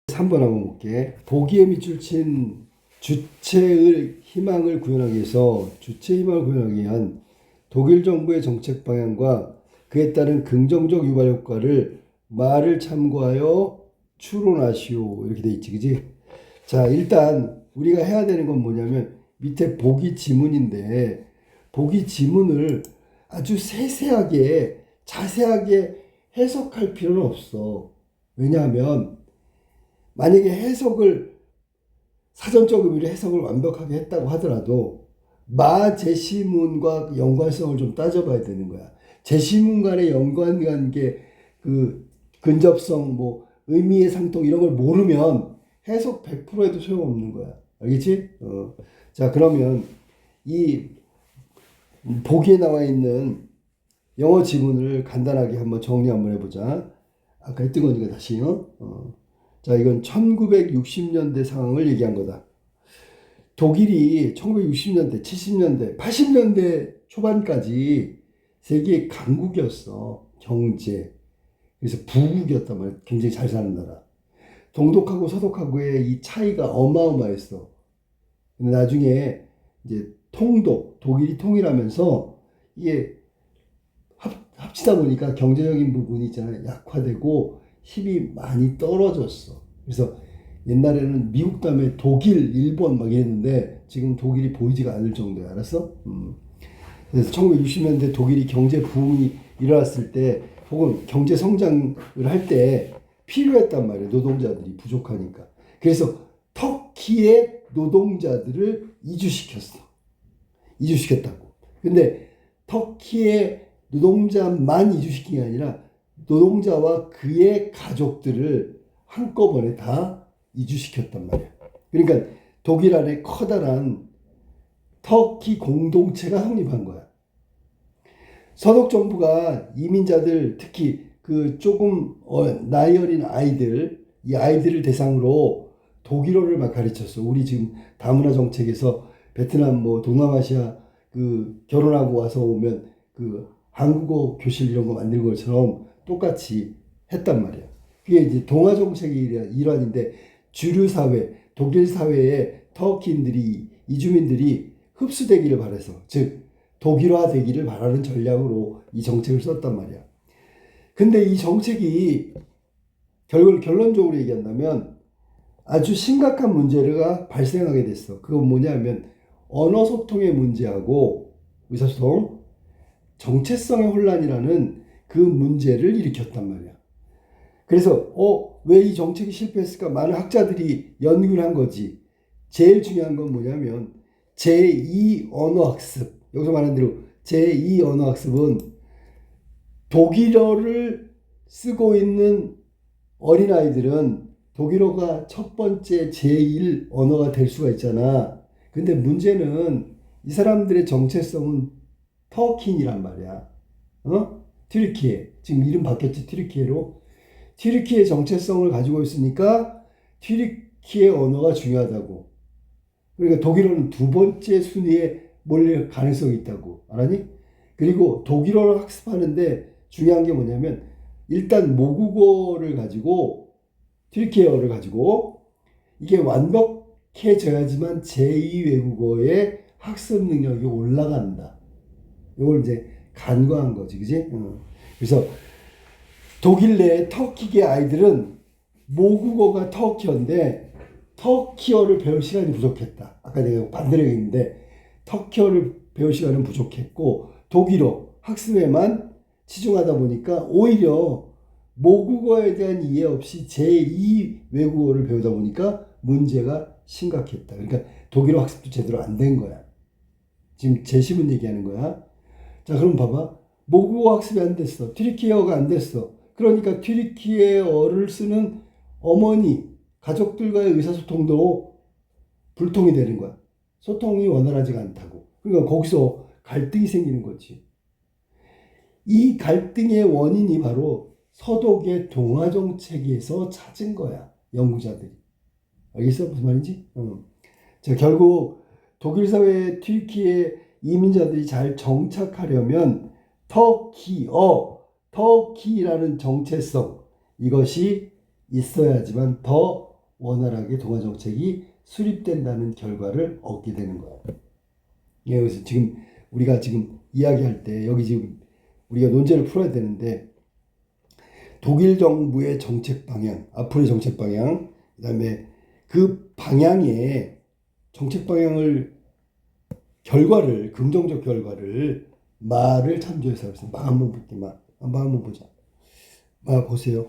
3번 한번 볼게. 보기에 밑줄 친 주체의 희망을 구현하기 위해서 주체의 희망을 구현하기 위한 독일 정부의 정책 방향과 그에 따른 긍정적 유발 효과를 말을 참고하여 추론하시오. 이렇게 돼 있지, 그지? 자, 일단 우리가 해야 되는 건 뭐냐면 밑에 보기 지문인데 보기 지문을 아주 세세하게 자세하게 해석할 필요는 없어. 왜냐하면 만약에 사전적 의미로 해석을 완벽하게 했다고 하더라도 제시문과 연관성을 좀 따져봐야 되는 거야. 제시문 간의 연관관계, 근접성, 의미의 상통 이런 걸 모르면 해석 100% 해도 소용없는 거야. 알겠지? 자, 그러면 이 보기에 나와 있는 영어 지문을 간단하게 한번 정리 한번 해보자. 아까 했던 거니까 다시. 자, 이건 1960년대 상황을 얘기한 거다. 독일이 1960년대, 70년대, 80년대 초반까지 세계 강국이었어. 경제. 그래서 부국이었단 말이야. 굉장히 잘 사는 나라. 동독하고 서독하고의 이 차이가 어마어마했어. 근데 나중에 이제 독일이 통일하면서 이게 합치다 보니까 경제적인 부분이 있잖아요. 약화되고 힘이 많이 떨어졌어. 그래서 옛날에는 미국 다음에 독일, 일본 막 이랬는데 지금 독일이 보이지가 않을 정도야. 알았어? 그래서 1960년대 독일이 경제 부흥이 일어났을 때 혹은 경제 성장을 할 때 필요했단 말이에요. 노동자들이 부족하니까. 그래서 터키의 노동자들을 이주시켰다고. 근데 터키의 노동자만 이주시킨 게 아니라 노동자와 그의 가족들을 한꺼번에 다 이주시켰단 말이야. 그러니까 독일 안에 커다란 터키 공동체가 성립한 거야. 서독 정부가 이민자들, 특히 조금 나이 어린 아이들, 이 아이들을 대상으로 독일어를 막 가르쳤어. 우리 지금 다문화 정책에서 베트남, 동남아시아 결혼하고 와서 오면 한국어 교실 이런 거 만든 것처럼 똑같이 했단 말이야. 그게 이제 동아 정책의 일환인데 주류 사회, 독일 사회에 터키인들이, 이주민들이 흡수되기를 바라서, 즉 독일화 되기를 바라는 전략으로 이 정책을 썼단 말이야. 근데 이 정책이 결론적으로 얘기한다면 아주 심각한 문제가 발생하게 됐어. 그건 뭐냐면 언어 소통의 문제하고 의사소통, 정체성의 혼란이라는 그 문제를 일으켰단 말이야. 그래서 왜 이 정책이 실패했을까? 많은 학자들이 연구를 한 거지. 제일 중요한 건 뭐냐면 제2 언어학습. 여기서 말한 대로 제2 언어학습은 독일어를 쓰고 있는 어린아이들은 독일어가 첫 번째 제1 언어가 될 수가 있잖아. 근데 문제는 이 사람들의 정체성은 터키인이란 말이야. 튀르키예. 지금 이름 바뀌었지, 튀르키예로. 튀르키예 정체성을 가지고 있으니까 튀르키예 언어가 중요하다고. 그러니까 독일어는 두 번째 순위에 몰릴 가능성이 있다고. 알았니? 그리고 독일어를 학습하는데 중요한 게 뭐냐면 일단 모국어를 가지고 튀르키예어를 가지고 이게 완벽해져야지만 제2 외국어의 학습 능력이 올라간다. 이걸 이제 간과한 거지, 그지? 그래서 독일 내 터키계 아이들은 모국어가 터키어인데 터키어를 배울 시간이 부족했다. 아까 내가 반대로 얘기했는데 터키어를 배울 시간은 부족했고 독일어 학습에만 치중하다 보니까 오히려 모국어에 대한 이해 없이 제2 외국어를 배우다 보니까 문제가 심각했다. 그러니까 독일어 학습도 제대로 안 된 거야. 지금 제시문 얘기하는 거야. 자, 그럼 봐봐. 모국어 학습이 안 됐어. 튀르키예어가 안 됐어. 그러니까 튀르키예어를 쓰는 어머니, 가족들과의 의사소통도 불통이 되는 거야. 소통이 원활하지가 않다고. 그러니까 거기서 갈등이 생기는 거지. 이 갈등의 원인이 바로 서독의 동아 정책에서 찾은 거야. 연구자들이. 알겠어? 무슨 말인지? 자, 결국 독일 사회에 튀르키예 이민자들이 잘 정착하려면 터키라는 정체성 이것이 있어야지만 더 원활하게 동아 정책이 수립된다는 결과를 얻게 되는 거예요. 예, 그래서 지금 우리가 지금 이야기할 때 여기 지금 우리가 논제를 풀어야 되는데 독일 정부의 정책 방향, 앞으로의 정책 방향, 그다음에 그 방향의 정책 방향을 결과를 긍정적 결과를 마를 참조해서 그래서 마 한번 볼게 마 한번 보자. 마 보세요.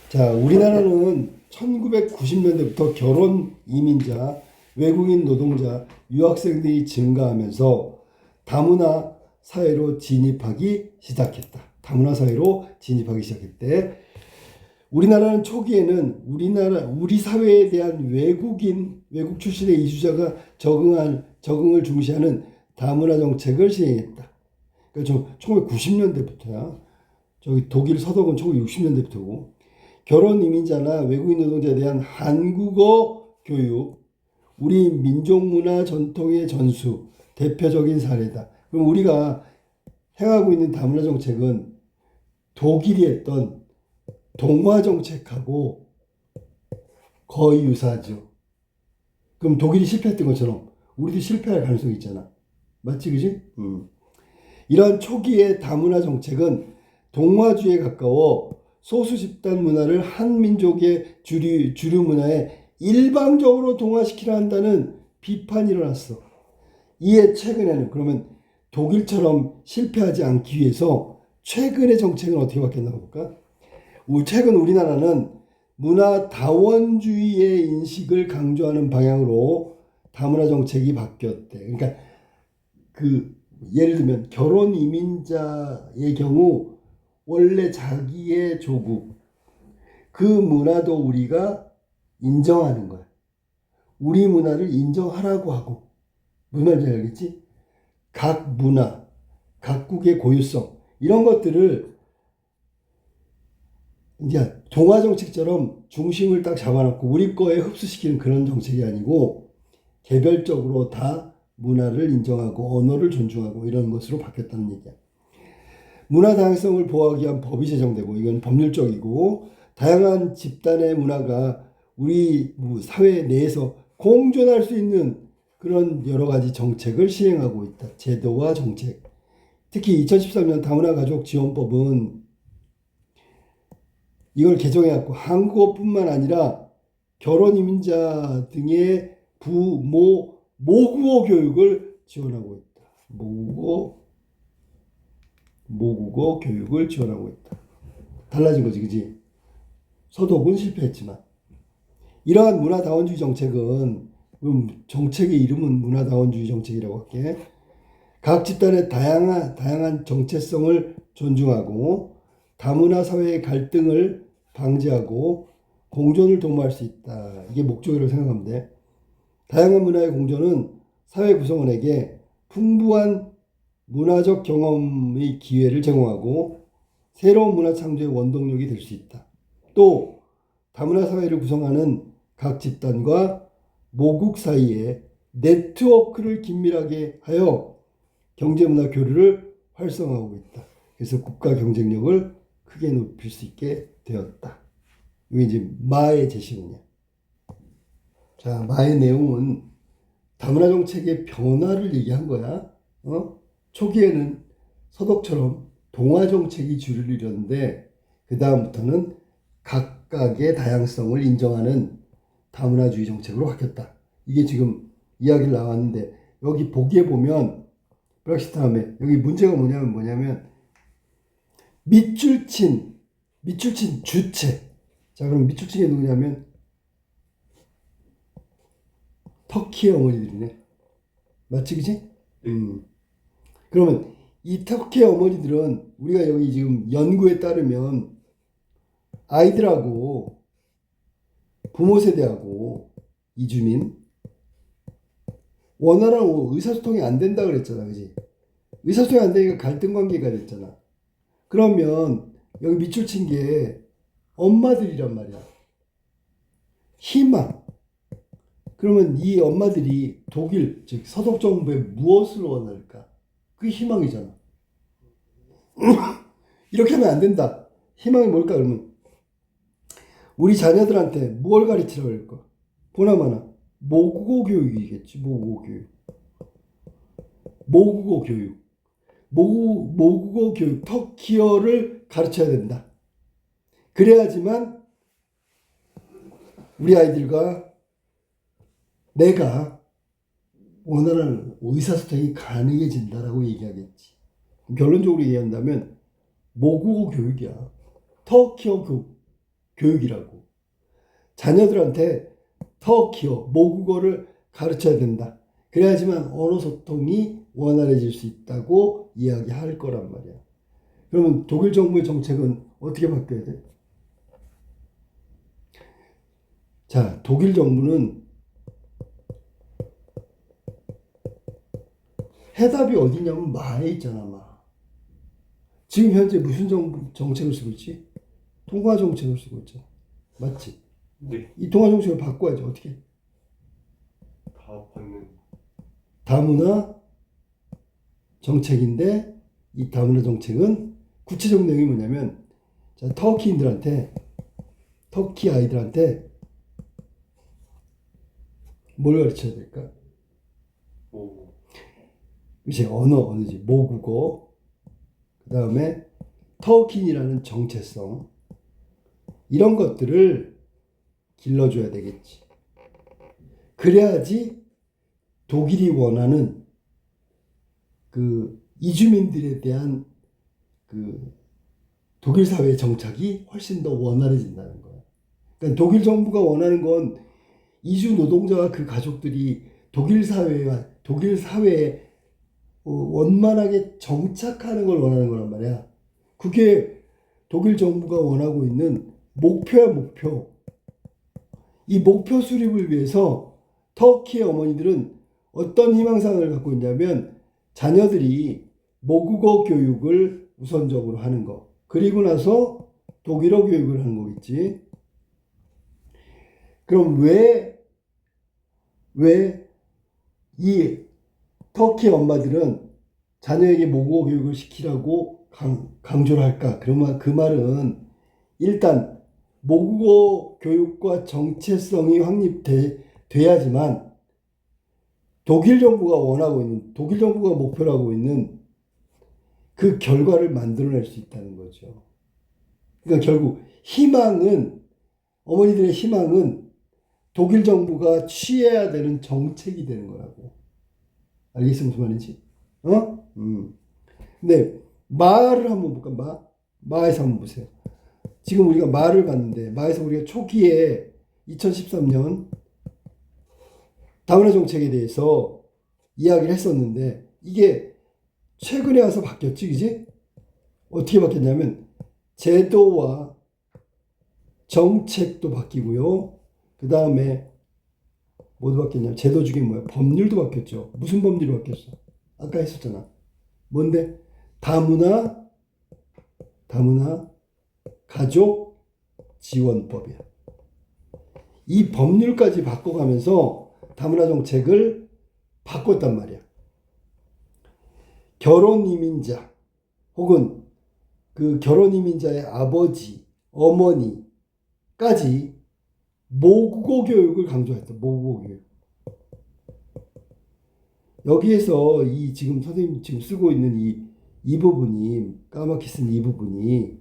자, 우리나라는 1990년대부터 결혼 이민자, 외국인 노동자, 유학생들이 증가하면서 다문화 사회로 진입하기 시작했다. 다문화 사회로 진입하기 시작했대. 우리나라는 초기에는 우리 사회에 대한 외국 출신의 이주자가 적응을 중시하는 다문화 정책을 시행했다. 그러니까 1990년대부터야. 저기 독일 서독은 1960년대부터고. 결혼 이민자나 외국인 노동자에 대한 한국어 교육, 우리 민족 문화 전통의 전수, 대표적인 사례다. 그럼 우리가 행하고 있는 다문화 정책은 독일이 했던 동화 정책하고 거의 유사하죠. 그럼 독일이 실패했던 것처럼 우리도 실패할 가능성이 있잖아. 맞지, 그지? 이런 초기의 다문화 정책은 동화주의에 가까워 소수 집단 문화를 한 민족의 주류 문화에 일방적으로 동화시키려 한다는 비판이 일어났어. 이에 최근에는 그러면 독일처럼 실패하지 않기 위해서 최근의 정책은 어떻게 바뀌었나 볼까? 최근 우리나라는 문화 다원주의의 인식을 강조하는 방향으로 다문화 정책이 바뀌었대. 그러니까 예를 들면 결혼 이민자의 경우 원래 자기의 조국 그 문화도 우리가 인정하는 거야. 우리 문화를 인정하라고 하고 무슨 말인지 알겠지? 각 문화, 각국의 고유성 이런 것들을 이제 동화 정책처럼 중심을 딱 잡아놓고 우리 거에 흡수시키는 그런 정책이 아니고 개별적으로 다 문화를 인정하고 언어를 존중하고 이런 것으로 바뀌었다는 얘기야. 문화 다양성을 보호하기 위한 법이 제정되고 이건 법률적이고 다양한 집단의 문화가 우리 사회 내에서 공존할 수 있는 그런 여러 가지 정책을 시행하고 있다. 제도와 정책. 특히 2013년 다문화 가족 지원법은 이걸 개정해갖고 한국어뿐만 아니라 결혼 이민자 등의 모국어 교육을 지원하고 있다. 모국어 교육을 지원하고 있다. 달라진 거지, 그지? 서독은 실패했지만 이러한 문화다원주의 정책은 정책의 이름은 문화다원주의 정책이라고 할게. 각 집단의 다양한 정체성을 존중하고 다문화 사회의 갈등을 방지하고 공존을 도모할 수 있다. 이게 목적이라고 생각하면 돼. 다양한 문화의 공존은 사회 구성원에게 풍부한 문화적 경험의 기회를 제공하고 새로운 문화 창조의 원동력이 될 수 있다. 또 다문화 사회를 구성하는 각 집단과 모국 사이에 네트워크를 긴밀하게 하여 경제문화 교류를 활성화하고 있다. 그래서 국가 경쟁력을 크게 높일 수 있게 되었다. 이게 이제 마의 제시문이야. 자, 마의 내용은 다문화 정책의 변화를 얘기한 거야. 초기에는 서독처럼 동화 정책이 주를 이뤘는데 그 다음부터는 각각의 다양성을 인정하는 다문화주의 정책으로 바뀌었다. 이게 지금 이야기를 나왔는데 여기 보기에 보면 브렉시트 다음에 여기 문제가 뭐냐면 밑줄친 주체. 자, 그럼 밑줄친이 누구냐면 터키의 어머니들이네. 맞지, 그지? 그러면 이 터키의 어머니들은 우리가 여기 지금 연구에 따르면 아이들하고 부모 세대하고 이주민 원활한 의사소통이 안 된다 그랬잖아, 그지? 의사소통이 안 되니까 갈등 관계가 됐잖아. 그러면 여기 밑줄 친 게 엄마들이란 말이야. 희망. 그러면 이 엄마들이 독일, 즉 서독 정부에 무엇을 원할까? 그게 희망이잖아. 이렇게 하면 안 된다. 희망이 뭘까? 그러면 우리 자녀들한테 뭘 가르치라고 할까? 보나마나 모국어 교육이겠지. 모국어 교육. 모국어 교육. 모국어 교육. 터키어를 가르쳐야 된다. 그래야지만 우리 아이들과 내가 원하는 의사소통이 가능해진다라고 얘기하겠지. 결론적으로 얘기한다면 모국어 교육이야. 터키어 교육이라고. 자녀들한테 터키어, 모국어를 가르쳐야 된다. 그래야지만 언어 소통이 원활해질 수 있다고 이야기할 거란 말이야. 그러면 독일 정부의 정책은 어떻게 바뀌어야 돼? 자, 독일 정부는 해답이 어디냐면 마에 있잖아, 마. 지금 현재 무슨 정책을 쓰고 있지? 통화 정책을 쓰고 있잖아. 맞지? 네. 이 통화 정책을 바꿔야지. 어떻게? 다 받는. 다문화 정책인데 이 다문화 정책은 구체적 내용이 뭐냐면 자, 터키 아이들한테 뭘 가르쳐야 될까? 오. 이제 언어지. 모국어. 그 다음에 터키인이라는 정체성. 이런 것들을 길러줘야 되겠지. 그래야지 독일이 원하는 그 이주민들에 대한 그 독일 사회의 정착이 훨씬 더 원활해진다는 거야. 그러니까 독일 정부가 원하는 건 이주 노동자와 그 가족들이 독일 사회에 원만하게 정착하는 걸 원하는 거란 말이야. 그게 독일 정부가 원하고 있는 목표야, 목표. 이 목표 수립을 위해서 터키의 어머니들은 어떤 희망사항을 갖고 있냐면 자녀들이 모국어 교육을 우선적으로 하는 거. 그리고 나서 독일어 교육을 하는 거겠지. 그럼 왜 이 터키 엄마들은 자녀에게 모국어 교육을 시키라고 강조를 할까? 그러면 그 말은 일단 모국어 교육과 정체성이 확립돼야지만 독일 정부가 목표로 하고 있는 그 결과를 만들어낼 수 있다는 거죠. 그러니까 결국 어머니들의 희망은 독일 정부가 취해야 되는 정책이 되는 거라고. 알겠어? 무슨 말인지? 근데 마를 한번 볼까? 마에서 한번 보세요. 지금 우리가 마를 봤는데 마에서 우리가 초기에 2013년 다문화 정책에 대해서 이야기를 했었는데 이게 최근에 와서 바뀌었지, 그지? 어떻게 바뀌었냐면 제도와 정책도 바뀌고요. 그 다음에 뭐도 바뀌었냐면 제도 중에 뭐야? 법률도 바뀌었죠. 무슨 법률이 바뀌었어? 아까 했었잖아. 뭔데? 다문화 가족 지원법이야. 이 법률까지 바꿔가면서 다문화 정책을 바꿨단 말이야. 결혼 이민자 혹은 그 결혼 이민자의 아버지, 어머니까지 모국어 교육을 강조했다. 모국어 교육. 여기에서 이 지금 선생님 지금 쓰고 있는 이 부분이 까맣게 쓴 이 부분이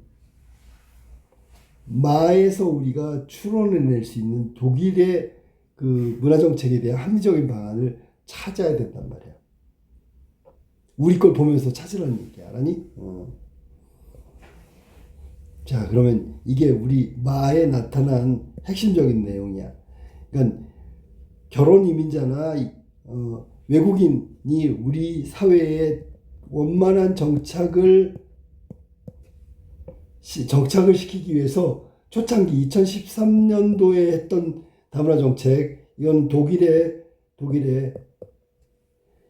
마에서 우리가 추론해낼 수 있는 독일의 그 문화정책에 대한 합리적인 방안을 찾아야 된단 말이야. 우리 걸 보면서 찾으라는 얘기야. 알았니? 자, 그러면 이게 우리 마에 나타난 핵심적인 내용이야. 그러니까 결혼 이민자나 외국인이 우리 사회에 원만한 정착을 시키기 위해서 초창기 2013년도에 했던 다문화 정책, 이건 독일의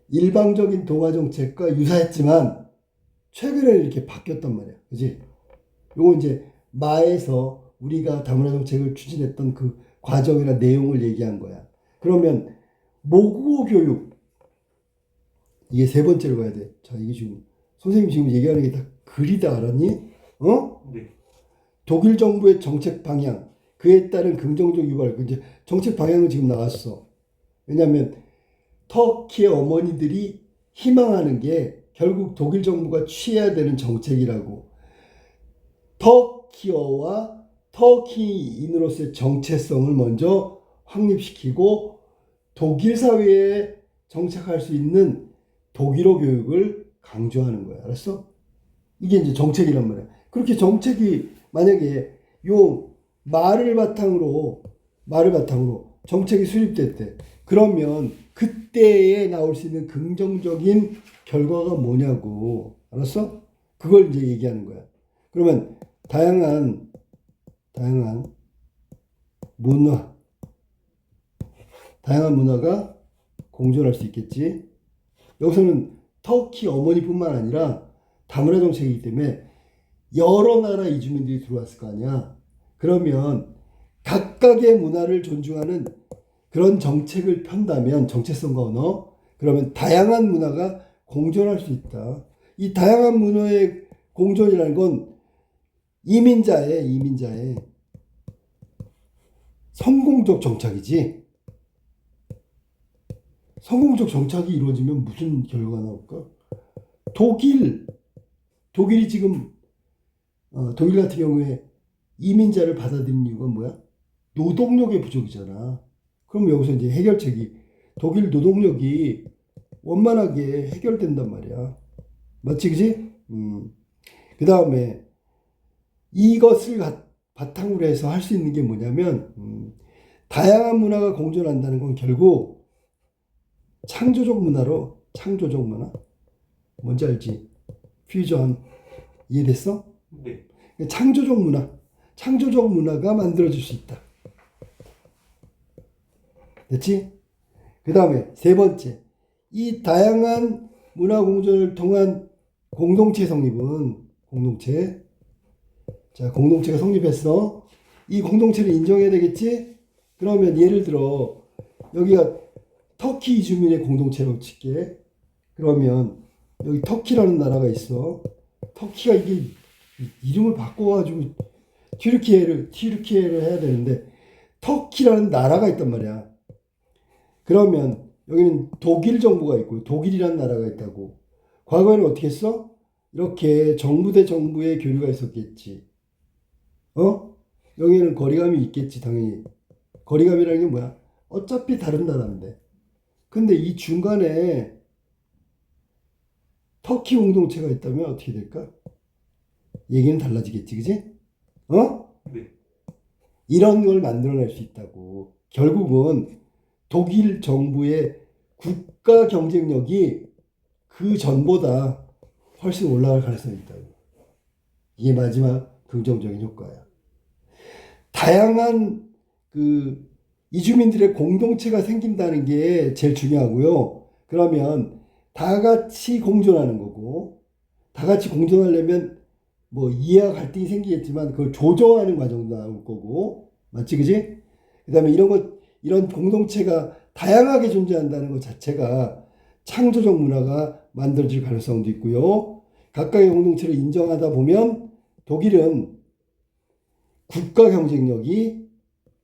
일방적인 동화 정책과 유사했지만 최근에 이렇게 바뀌었단 말이야. 그지? 요거 이제 마에서 우리가 다문화 정책을 추진했던 그 과정이나 내용을 얘기한 거야. 그러면 모국어 교육 이게 세 번째로 가야 돼. 자, 이게 지금 선생님 지금 얘기하는 게 다 그리다 알았니? 어? 네. 독일 정부의 정책 방향, 그에 따른 긍정적 유발, 이제 정책 방향은 지금 나왔어. 왜냐하면 터키의 어머니들이 희망하는 게 결국 독일 정부가 취해야 되는 정책이라고. 터키어와 터키인으로서의 정체성을 먼저 확립시키고 독일 사회에 정착할 수 있는 독일어 교육을 강조하는 거야. 알았어? 이게 이제 정책이란 말이야. 그렇게 정책이 만약에 요 말을 바탕으로 정책이 수립됐대. 그러면 그때에 나올 수 있는 긍정적인 결과가 뭐냐고. 알았어? 그걸 이제 얘기하는 거야. 그러면 다양한 문화, 다양한 문화가 공존할 수 있겠지. 여기서는 터키 어머니뿐만 아니라 다문화 정책이기 때문에 여러 나라 이주민들이 들어왔을 거 아니야. 그러면 각각의 문화를 존중하는 그런 정책을 편다면, 정체성과 언어, 그러면 다양한 문화가 공존할 수 있다. 이 다양한 문화의 공존이라는 건 이민자의 성공적 정착이지. 성공적 정착이 이루어지면 무슨 결과가 나올까? 독일이 지금 독일 같은 경우에 이민자를 받아들인 이유가 뭐야? 노동력의 부족이잖아. 그럼 여기서 이제 해결책이 독일 노동력이 원만하게 해결된단 말이야. 맞지, 그지? 그 다음에 이것을 바탕으로 해서 할 수 있는 게 뭐냐면 다양한 문화가 공존한다는 건 결국 창조적 문화 뭔지 알지? 퓨전 이해됐어? 네. 창조적 문화가 만들어질 수 있다. 됐지? 그 다음에 세 번째, 이 다양한 문화 공존을 통한 공동체 성립은 공동체가 성립했어. 이 공동체를 인정해야 되겠지? 그러면 예를 들어 여기가 터키 이주민의 공동체라고 칠게. 그러면 여기 터키라는 나라가 있어. 터키가 이게 이름을 바꿔가지고 튀르키예를 해야 되는데 터키라는 나라가 있단 말이야. 그러면 여기는 독일 정부가 있고 독일이라는 나라가 있다고. 과거에는 어떻게 했어? 이렇게 정부 대 정부의 교류가 있었겠지. 여기에는 거리감이 있겠지, 당연히. 거리감이라는 게 뭐야? 어차피 다른 나라인데. 근데 이 중간에 터키 공동체가 있다면 어떻게 될까? 얘기는 달라지겠지, 그지? 네. 이런 걸 만들어낼 수 있다고. 결국은 독일 정부의 국가 경쟁력이 그 전보다 훨씬 올라갈 가능성이 있다고. 이게 마지막 긍정적인 효과야. 다양한 이주민들의 공동체가 생긴다는 게 제일 중요하고요. 그러면 다 같이 공존하는 거고, 다 같이 공존하려면 뭐 이해와 갈등이 생기겠지만 그걸 조정하는 과정도 나올 거고, 맞지, 그지? 그다음에 이런 공동체가 다양하게 존재한다는 것 자체가 창조적 문화가 만들어질 가능성도 있고요. 각각의 공동체를 인정하다 보면 독일은 국가 경쟁력이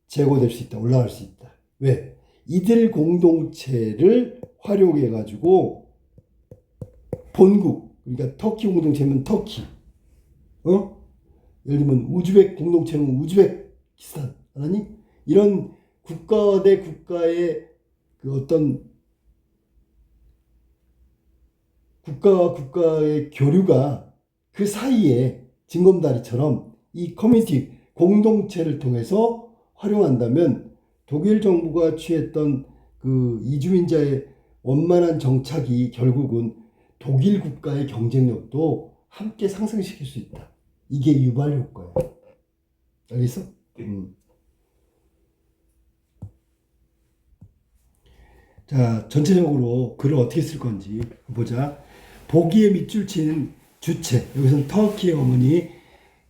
제고될 수 있다, 올라갈 수 있다. 왜? 이들 공동체를 활용해 가지고 본국, 그러니까 터키 공동체면 터키, 예를 들면 우즈벡 공동체는 우즈베키스탄, 아니? 이런 국가 대 국가의 어떤 국가와 국가의 교류가 그 사이에 징검다리처럼 이 커뮤니티 공동체를 통해서 활용한다면 독일 정부가 취했던 이주민자의 원만한 정착이 결국은 독일 국가의 경쟁력도 함께 상승시킬 수 있다. 이게 유발 효과야. 알겠어? 자, 전체적으로 글을 어떻게 쓸 건지 보자. 보기에 밑줄 치는 주체. 여기서는 터키의 어머니.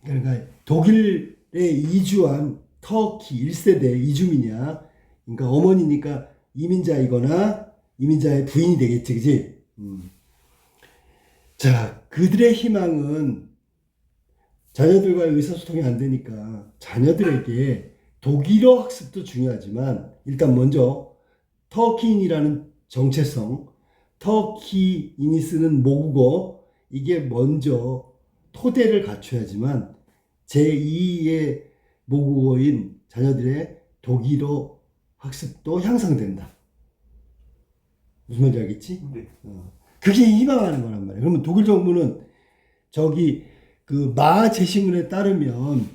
그러니까 독일에 이주한 터키 1세대 이주민이야. 그러니까 어머니니까 이민자이거나 이민자의 부인이 되겠지, 그지? 자, 그들의 희망은 자녀들과의 의사소통이 안 되니까 자녀들에게 독일어 학습도 중요하지만 일단 먼저 터키인이라는 정체성, 터키인이 쓰는 모국어 이게 먼저 토대를 갖춰야지만 제2의 모국어인 자녀들의 독일어 학습도 향상된다. 무슨 말인지 알겠지? 네. 그게 희망하는 거란 말이에요. 그러면 독일 정부는 저기 그 마 제시문에 따르면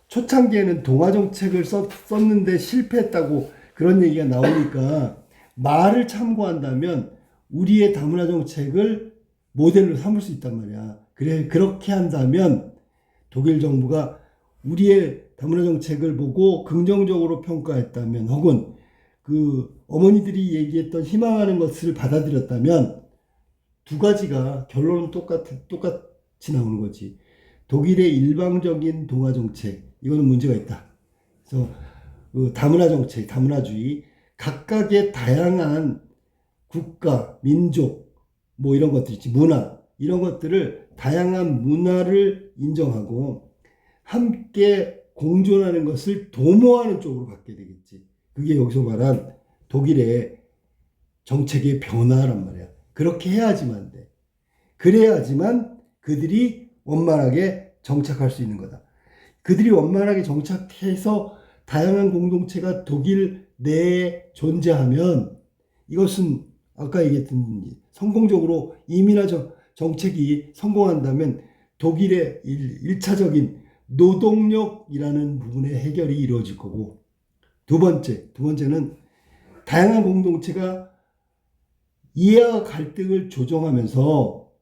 초창기에는 동화 정책을 썼는데 실패했다고 그런 얘기가 나오니까 마를 참고한다면 우리의 다문화 정책을 모델로 삼을 수 있단 말이야. 그래 그렇게 한다면 독일 정부가 우리의 다문화 정책을 보고 긍정적으로 평가했다면 혹은 그 어머니들이 얘기했던 희망하는 것을 받아들였다면 두 가지가 결론은 똑같이 나오는 거지. 독일의 일방적인 동화 정책 이거는 문제가 있다. 그래서 그 다문화 정책, 다문화주의 각각의 다양한 국가, 민족 뭐 이런 것들 있지 문화 이런 것들을 다양한 문화를 인정하고 함께 공존하는 것을 도모하는 쪽으로 갖게 되겠지. 그게 여기서 말한 독일의 정책의 변화란 말이야. 그렇게 해야지만 돼. 그래야지만 그들이 원만하게 정착할 수 있는 거다. 그들이 원만하게 정착해서 다양한 공동체가 독일 내에 존재하면 이것은 아까 얘기했던 성공적으로 이민화 정책이 성공한다면 독일의 1차적인 노동력이라는 부분의 해결이 이루어질 거고 두 번째는 다양한 공동체가 이해와 갈등을 조정하면서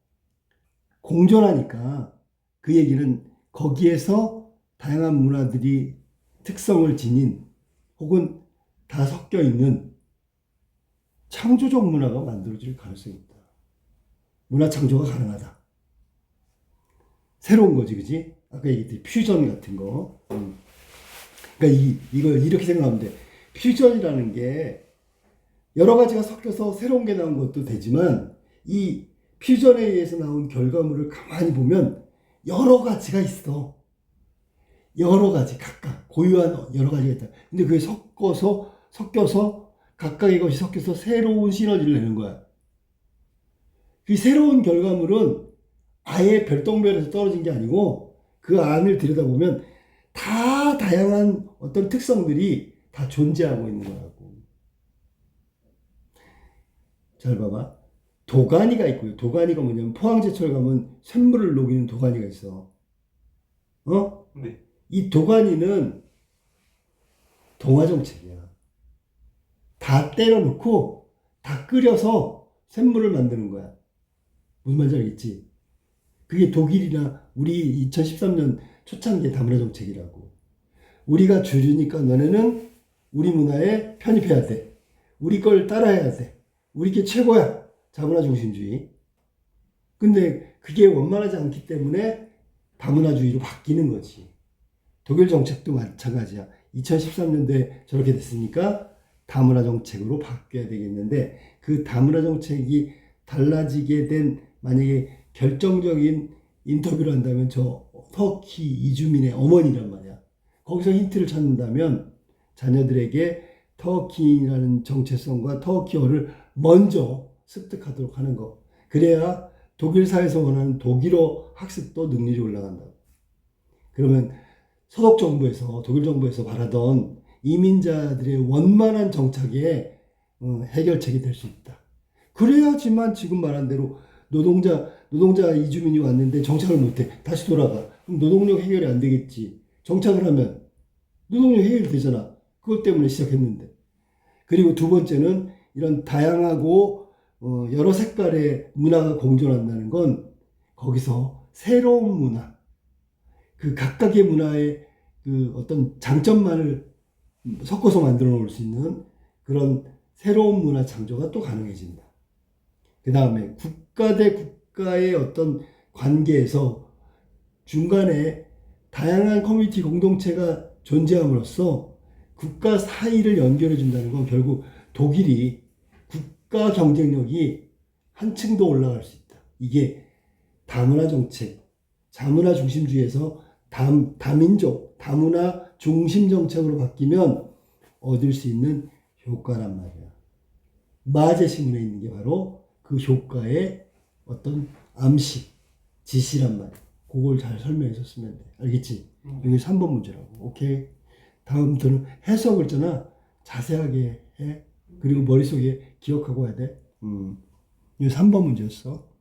공존하니까 그 얘기는 거기에서 다양한 문화들이 특성을 지닌 혹은 다 섞여 있는 창조적 문화가 만들어질 가능성이 있다. 문화 창조가 가능하다. 새로운 거지, 그지? 아까 얘기했듯이 퓨전 같은 거. 그러니까 이걸 이렇게 생각하면 돼. 퓨전이라는 게 여러 가지가 섞여서 새로운 게 나온 것도 되지만 이 퓨전에 의해서 나온 결과물을 가만히 보면 여러 가지가 있어. 여러 가지 각각 고유한 여러 가지가 있다. 근데 그게 섞여서 각각의 것이 섞여서 새로운 시너지를 내는 거야. 이 새로운 결과물은 아예 별똥별에서 떨어진 게 아니고 그 안을 들여다보면 다 다양한 어떤 특성들이 다 존재하고 있는 거라고. 잘 봐봐. 도가니가 있고요. 도가니가 뭐냐면 포항제철 가면 샘물을 녹이는 도가니가 있어. 네. 이 도가니는 동화정책이야. 다 때려놓고 다 끓여서 샘물을 만드는 거야. 무슨 말인지 알겠지? 그게 독일이나 우리 2013년 초창기의 다문화 정책이라고. 우리가 주류니까 너네는 우리 문화에 편입해야 돼. 우리 걸 따라해야 돼. 우리 게 최고야. 다문화 중심주의. 근데 그게 원만하지 않기 때문에 다문화주의로 바뀌는 거지. 독일 정책도 마찬가지야. 2013년도에 저렇게 됐으니까 다문화 정책으로 바뀌어야 되겠는데 그 다문화 정책이 달라지게 된 만약에 결정적인 인터뷰를 한다면 저 터키 이주민의 어머니란 말이야. 거기서 힌트를 찾는다면 자녀들에게 터키라는 정체성과 터키어를 먼저 습득하도록 하는 거. 그래야 독일 사회에서 원하는 독일어 학습도 능률이 올라간다. 그러면 서독 정부에서 독일 정부에서 바라던 이민자들의 원만한 정착의 해결책이 될 수 있다. 그래야지만 지금 말한 대로 노동자 이주민이 왔는데 정착을 못해. 다시 돌아가. 그럼 노동력 해결이 안 되겠지. 정착을 하면 노동력 해결이 되잖아. 그것 때문에 시작했는데. 그리고 두 번째는 이런 다양하고 여러 색깔의 문화가 공존한다는 건 거기서 새로운 문화, 그 각각의 문화의 그 어떤 장점만을 섞어서 만들어 놓을 수 있는 그런 새로운 문화 창조가 또 가능해진다. 그 다음에 국가 대 국가의 어떤 관계에서 중간에 다양한 커뮤니티 공동체가 존재함으로써 국가 사이를 연결해 준다는 건 결국 독일이 국가 경쟁력이 한층 더 올라갈 수 있다. 이게 다문화 정책, 다문화 중심주의에서 다민족, 다문화 중심 정책으로 바뀌면 얻을 수 있는 효과란 말이야. 마제신문에 있는 게 바로 그 효과의 어떤 암시, 지시란 말이야. 그걸 잘 설명해줬으면 돼. 알겠지? 여기 3번 문제라고. 오케이. 다음부터는 해석을 있잖아. 자세하게 해. 그리고 머릿속에 기억하고 해야 돼. 이거 3번 문제였어.